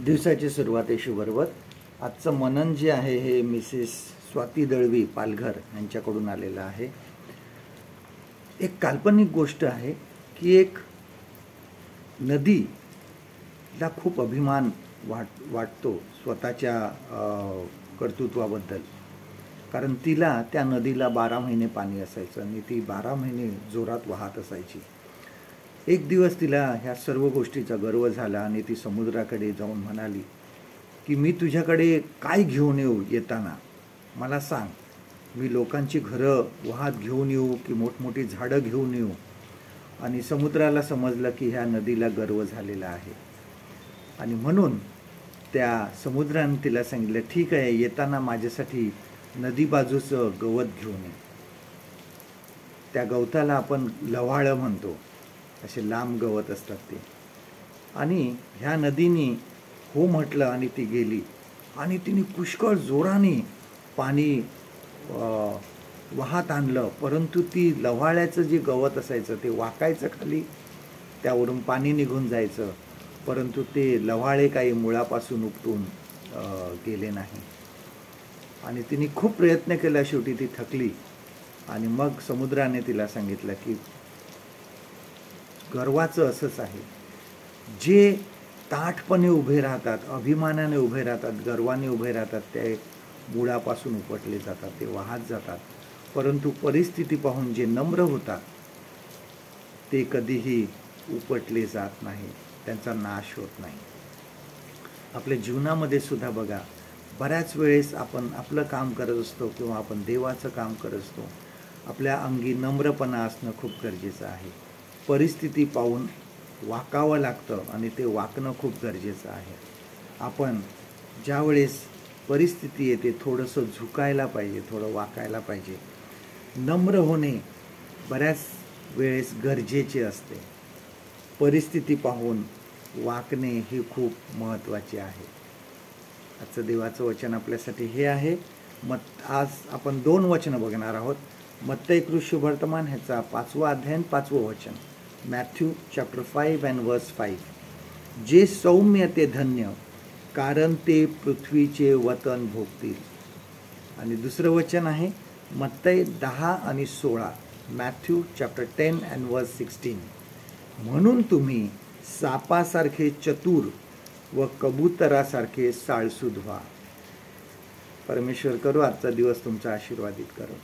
दिवसाची सुरुवात आहे बरोबर. आजचं मनन जे आहे हे मिसेस स्वाती दळवी पालघर यांच्याकडून आलेलं आहे. एक काल्पनिक गोष्ट आहे की एक नदीला खूप अभिमान वाटतो स्वतःच्या कर्तृत्वाबद्दल, कारण तिला त्या नदीला 12 महिने पाणी असायचं आणि ती 12 महिने जोरात वाहत असायची. एक दिवस तिला ह्या सर्व गोष्टीचा गर्व झाला आणि ती समुद्राकडे जाऊन म्हणाली की मी तुझ्याकडे काय घेऊन येऊ, येताना मला सांग. मी लोकांची घरं वाहत घेऊन येऊ की मोठमोठी झाडं घेऊन येऊ? आणि समुद्राला समजलं की ह्या नदीला गर्व झालेला आहे आणि म्हणून त्या समुद्राने तिला सांगितलं, ठीक आहे, येताना माझ्यासाठी नदी बाजूचं गवत घेऊन ये. त्या गवताला आपण लव्हाळं म्हणतो, असे लांब गवत असतात ते. आणि ह्या नदीने हो म्हटलं आणि ती गेली आणि तिने पुष्कळ जोराने पाणी वाहत आणलं, परंतु ती लव्हाळ्याचं जे गवत असायचं ते वाकायचं खाली, त्यावरून पाणी निघून जायचं, परंतु ते लव्हाळे काही मुळापासून उपटून गेले नाही. आणि तिने खूप प्रयत्न केला, शेवटी ती थकली आणि मग समुद्राने तिला सांगितलं की गर्वाचं असंच आहे, जे ताठपणे उभे राहतात, अभिमानाने उभे राहतात, गर्वाने उभे राहतात, ते मुळापासून उपटले जातात, ते वाहत जातात. परंतु परिस्थिती पाहून जे नम्र होतात ते कधीही उपटले जात नाही, त्यांचा नाश होत नाही. आपल्या जीवनामध्ये सुद्धा बघा, बऱ्याच वेळेस आपण आपलं काम करत असतो किंवा आपण देवाचं काम करत असतो, आपल्या अंगी नम्रपणा असणं खूप गरजेचं आहे. परिस्थिती पाहून वाकावं लागतं आणि ते वाकणं खूप गरजेचं आहे. आपण ज्यावेळेस परिस्थिती येते थोडंसं झुकायला पाहिजे, थोडं वाकायला पाहिजे. नम्र होणे बऱ्याच वेळेस गरजेचे असते. परिस्थिती पाहून वाकणे ही खूप महत्त्वाचे आहे. आजचं देवाचं वचन आपल्यासाठी हे आहे. आज आपण 2 वचनं बघणार आहोत. मत्तई शुभवर्तमान ह्याचा 5वा अध्याय 5वं वचन, मॅथ्यू चॅप्टर 5 अँड वर्स 5. जे सौम्य ते धन्य, कारण ते पृथ्वीचे वतन भोगतील. आणि दुसरं वचन आहे मत्तई 10 आणि 16, मॅथ्यू चॅप्टर 10 अँड वर्स 16. म्हणून तुम्ही सापासारखे चतुर व कबुतरासारखे साळसूद व्हा. परमेश्वर करो आजचा दिवस तुमचा आशीर्वादित करो.